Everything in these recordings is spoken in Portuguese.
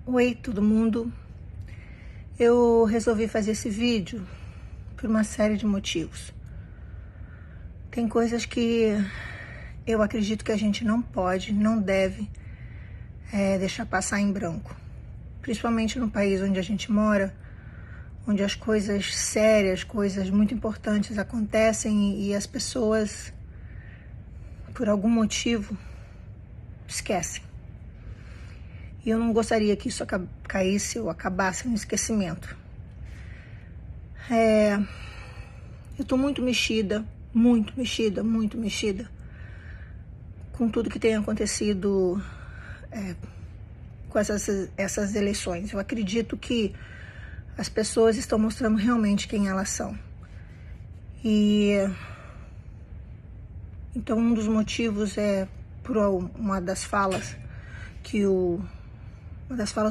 Oi, todo mundo. Eu resolvi fazer esse vídeo por uma série de motivos. Tem coisas que eu acredito que a gente não pode, não deve deixar passar em branco. Principalmente no país onde a gente mora, onde as coisas sérias, coisas muito importantes acontecem e as pessoas, por algum motivo, esquecem. E eu não gostaria que isso caísse ou acabasse no esquecimento. Eu tô muito mexida com tudo que tem acontecido com essas eleições. Eu acredito que as pessoas estão mostrando realmente quem elas são. Então um dos motivos é por uma das falas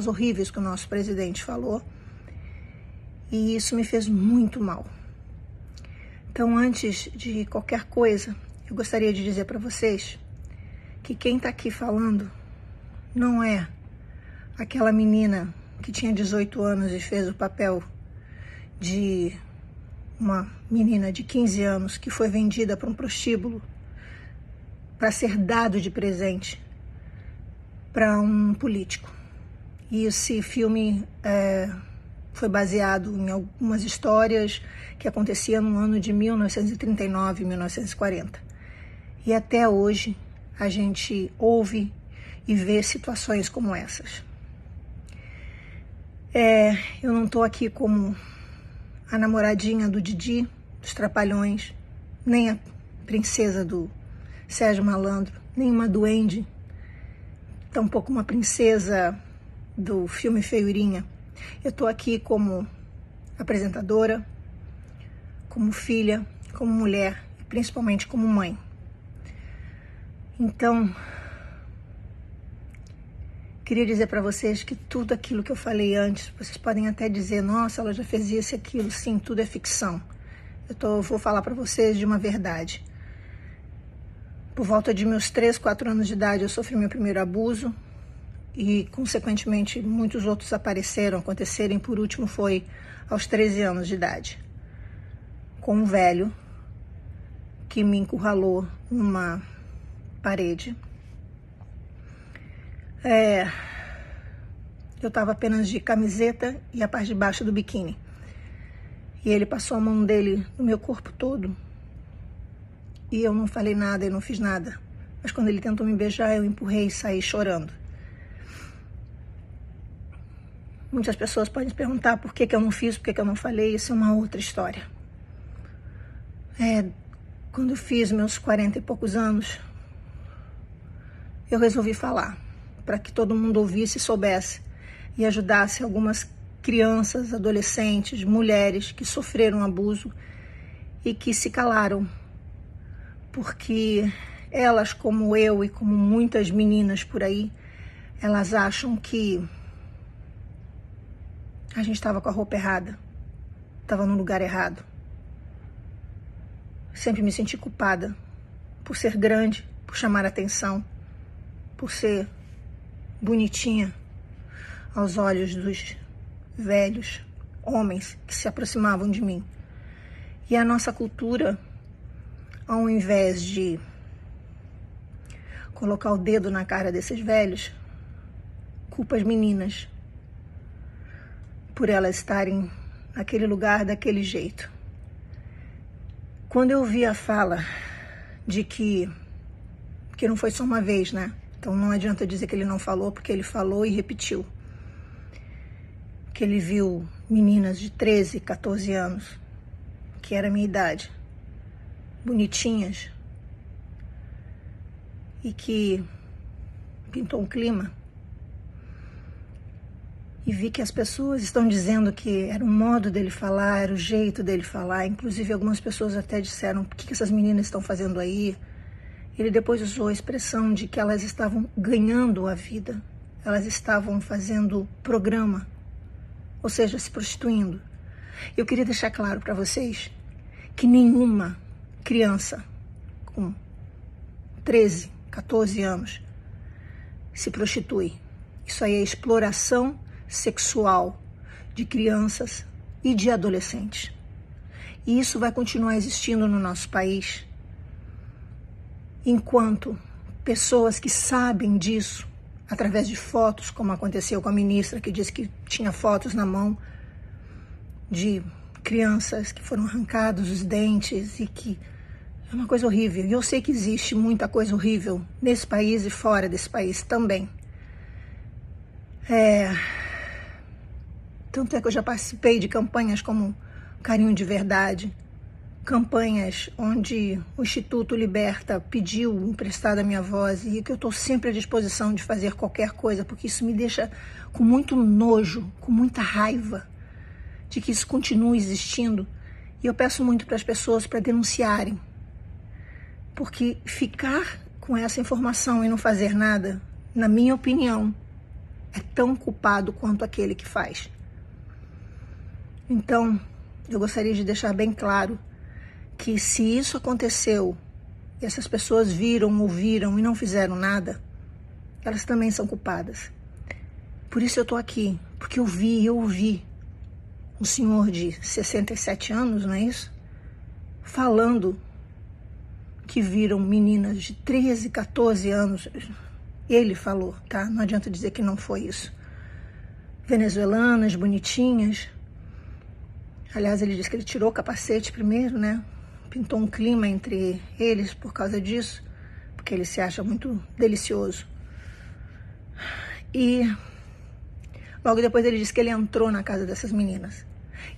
horríveis que o nosso presidente falou, e isso me fez muito mal. Então, antes de qualquer coisa, eu gostaria de dizer para vocês que quem está aqui falando não é aquela menina que tinha 18 anos e fez o papel de uma menina de 15 anos que foi vendida para um prostíbulo para ser dado de presente para um político. E esse filme foi baseado em algumas histórias que aconteciam no ano de 1939 e 1940. E até hoje a gente ouve e vê situações como essas. Eu não estou aqui como a namoradinha do Didi, dos Trapalhões, nem a princesa do Sérgio Malandro, nem uma duende, tampouco uma princesa do filme Feiurinha. Eu estou aqui como apresentadora, como filha, como mulher e principalmente como mãe. Então, queria dizer para vocês que tudo aquilo que eu falei antes, vocês podem até dizer, nossa, ela já fez isso e aquilo. Sim, tudo é ficção. Vou falar para vocês de uma verdade. Por volta de meus 3, 4 anos de idade, eu sofri meu primeiro abuso. E, consequentemente, muitos outros aconteceram, e por último foi aos 13 anos de idade, com um velho que me encurralou numa parede. Eu estava apenas de camiseta e a parte de baixo do biquíni. E ele passou a mão dele no meu corpo todo. E eu não falei nada, eu não fiz nada. Mas quando ele tentou me beijar, eu empurrei e saí chorando. Muitas pessoas podem se perguntar por que eu não fiz, por que eu não falei. Isso é uma outra história. Quando eu fiz meus 40 e poucos anos, eu resolvi falar, para que todo mundo ouvisse e soubesse, e ajudasse algumas crianças, adolescentes, mulheres que sofreram abuso e que se calaram, porque elas, como eu e como muitas meninas por aí, elas acham que a gente estava com a roupa errada, estava no lugar errado. Sempre me senti culpada por ser grande, por chamar atenção, por ser bonitinha aos olhos dos velhos homens que se aproximavam de mim. E a nossa cultura, ao invés de colocar o dedo na cara desses velhos, culpa as meninas por elas estarem naquele lugar daquele jeito. Quando eu vi a fala de que não foi só uma vez, né? Então não adianta dizer que ele não falou, porque ele falou e repetiu. Que ele viu meninas de 13, 14 anos, que era a minha idade, bonitinhas, e que pintou um clima. E vi que as pessoas estão dizendo que era o modo dele falar, era o jeito dele falar. Inclusive, algumas pessoas até disseram, o que essas meninas estão fazendo aí? Ele depois usou a expressão de que elas estavam ganhando a vida. Elas estavam fazendo programa, ou seja, se prostituindo. Eu queria deixar claro para vocês que nenhuma criança com 13, 14 anos se prostitui. Isso aí é exploração sexual de crianças e de adolescentes. E isso vai continuar existindo no nosso país enquanto pessoas que sabem disso, através de fotos, como aconteceu com a ministra, que disse que tinha fotos na mão de crianças que foram arrancados os dentes e que é uma coisa horrível. E eu sei que existe muita coisa horrível nesse país e fora desse país também. Tanto é que eu já participei de campanhas como Carinho de Verdade, campanhas onde o Instituto Liberta pediu emprestada a minha voz e que eu estou sempre à disposição de fazer qualquer coisa, porque isso me deixa com muito nojo, com muita raiva de que isso continue existindo. E eu peço muito para as pessoas para denunciarem, porque ficar com essa informação e não fazer nada, na minha opinião, é tão culpado quanto aquele que faz. Então, eu gostaria de deixar bem claro que se isso aconteceu, e essas pessoas viram, ouviram e não fizeram nada, elas também são culpadas. Por isso eu estou aqui, porque eu ouvi um senhor de 67 anos, não é isso? Falando que viram meninas de 13, 14 anos. Ele falou, tá? Não adianta dizer que não foi isso. Venezuelanas, bonitinhas. Aliás, ele disse que ele tirou o capacete primeiro, né? Pintou um clima entre eles por causa disso, porque ele se acha muito delicioso. E logo depois ele disse que ele entrou na casa dessas meninas.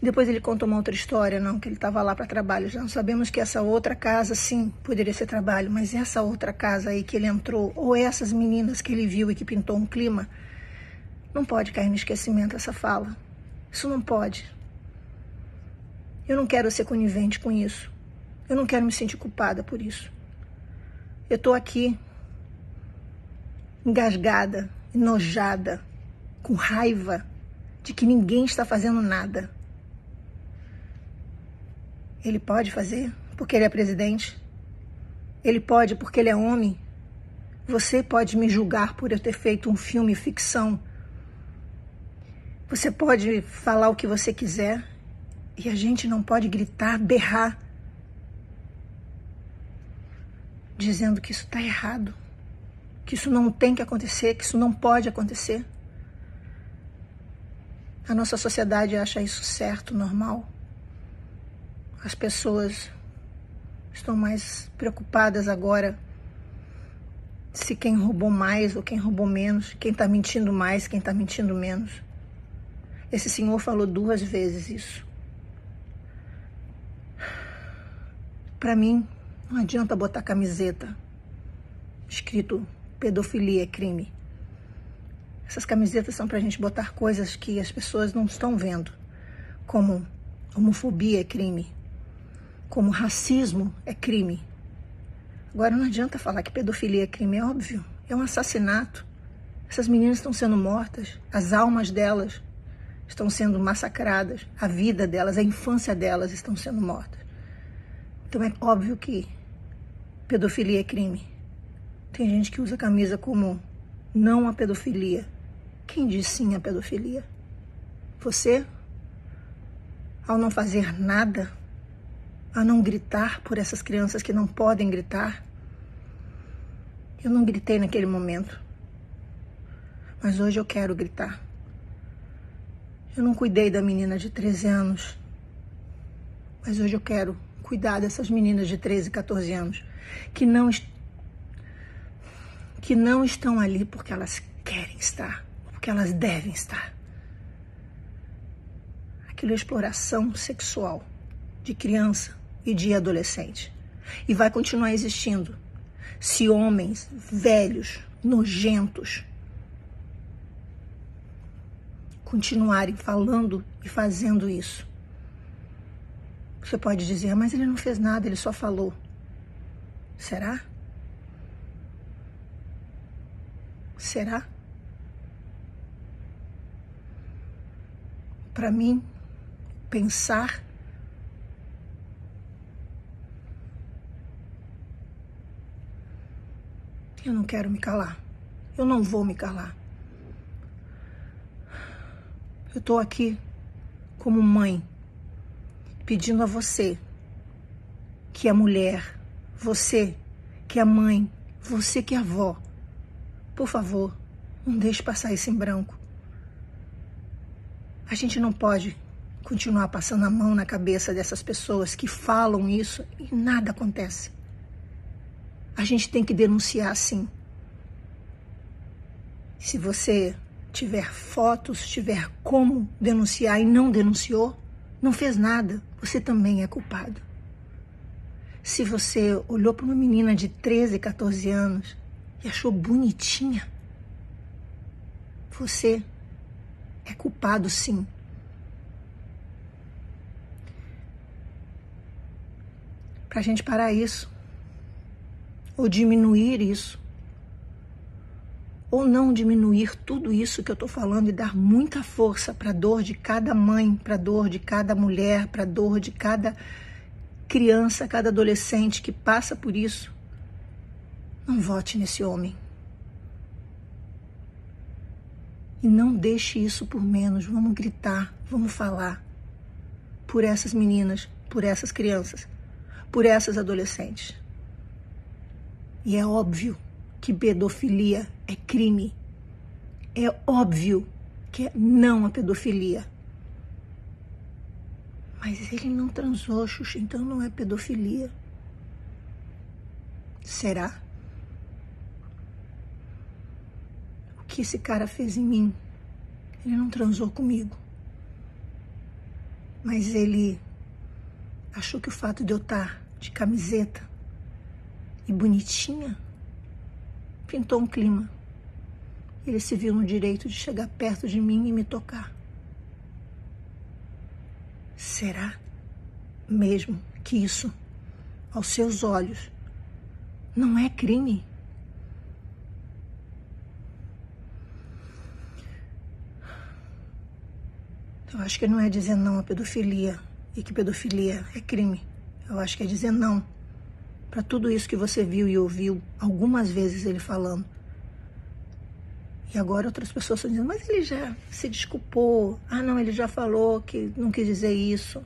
E depois ele contou uma outra história, não, que ele estava lá para trabalho. Já não sabemos que essa outra casa, sim, poderia ser trabalho, mas essa outra casa aí que ele entrou, ou essas meninas que ele viu e que pintou um clima, não pode cair no esquecimento essa fala. Isso não pode. Eu não quero ser conivente com isso. Eu não quero me sentir culpada por isso. Eu estou aqui engasgada, enojada, com raiva de que ninguém está fazendo nada. Ele pode fazer porque ele é presidente. Ele pode porque ele é homem. Você pode me julgar por eu ter feito um filme ficção. Você pode falar o que você quiser e a gente não pode gritar, berrar, dizendo que isso está errado, que isso não tem que acontecer, que isso não pode acontecer. A nossa sociedade acha isso certo, normal. As pessoas estão mais preocupadas agora se quem roubou mais ou quem roubou menos, quem está mentindo mais, quem está mentindo menos. Esse senhor falou 2 vezes isso. Para mim, não adianta botar camiseta escrito pedofilia é crime. Essas camisetas são para a gente botar coisas que as pessoas não estão vendo, como homofobia é crime, como racismo é crime. Agora não adianta falar que pedofilia é crime, é óbvio, é um assassinato. Essas meninas estão sendo mortas, as almas delas estão sendo massacradas, a vida delas, a infância delas estão sendo mortas. Então é óbvio que pedofilia é crime. Tem gente que usa a camisa como não a pedofilia. Quem diz sim à pedofilia? Você, ao não fazer nada, a não gritar por essas crianças que não podem gritar. Eu não gritei naquele momento, mas hoje eu quero gritar. Eu não cuidei da menina de 13 anos, mas hoje eu quero cuidar dessas meninas de 13, 14 anos que não estão ali porque elas querem estar, porque elas devem estar. Aquilo é exploração sexual de criança e de adolescente. E vai continuar existindo se homens velhos, nojentos, continuarem falando e fazendo isso. Você pode dizer, mas ele não fez nada, ele só falou. Será? Será? Para mim, pensar eu não quero me calar. Eu não vou me calar. Eu estou aqui como mãe, pedindo a você, que é mulher, você que é mãe, você que é avó, por favor, não deixe passar isso em branco. A gente não pode continuar passando a mão na cabeça dessas pessoas que falam isso e nada acontece. A gente tem que denunciar, sim. Se você tiver fotos, tiver como denunciar e não denunciou, não fez nada, você também é culpado. Se você olhou para uma menina de 13, 14 anos e achou bonitinha, você é culpado, sim. Para a gente parar isso, ou diminuir isso, ou não diminuir tudo isso que eu estou falando e dar muita força para a dor de cada mãe, para a dor de cada mulher, para a dor de cada criança, cada adolescente que passa por isso, não vote nesse homem. E não deixe isso por menos. Vamos gritar, vamos falar por essas meninas, por essas crianças, por essas adolescentes. E é óbvio que pedofilia é crime. É óbvio que é não a pedofilia. Mas ele não transou, Xuxa, então não é pedofilia. Será? O que esse cara fez em mim? Ele não transou comigo. Mas ele achou que o fato de eu estar de camiseta e bonitinha pintou um clima. Ele se viu no direito de chegar perto de mim e me tocar. Será mesmo que isso, aos seus olhos, não é crime? Eu acho que não é dizer não à pedofilia e que pedofilia é crime. Eu acho que é dizer não para tudo isso que você viu e ouviu algumas vezes ele falando. E agora outras pessoas estão dizendo, mas ele já se desculpou. Ah, não, ele já falou que não quis dizer isso.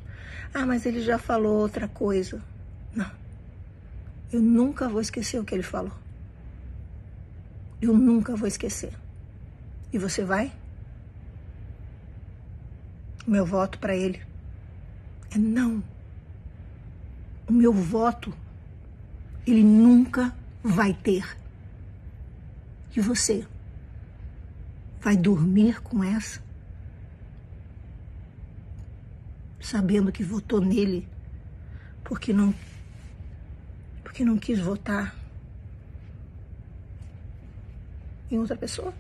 Ah, mas ele já falou outra coisa. Não. Eu nunca vou esquecer o que ele falou. Eu nunca vou esquecer. E você vai? O meu voto para ele é não. O meu voto, ele nunca vai ter. E você? Vai dormir com essa? Sabendo que votou nele porque não quis votar em outra pessoa?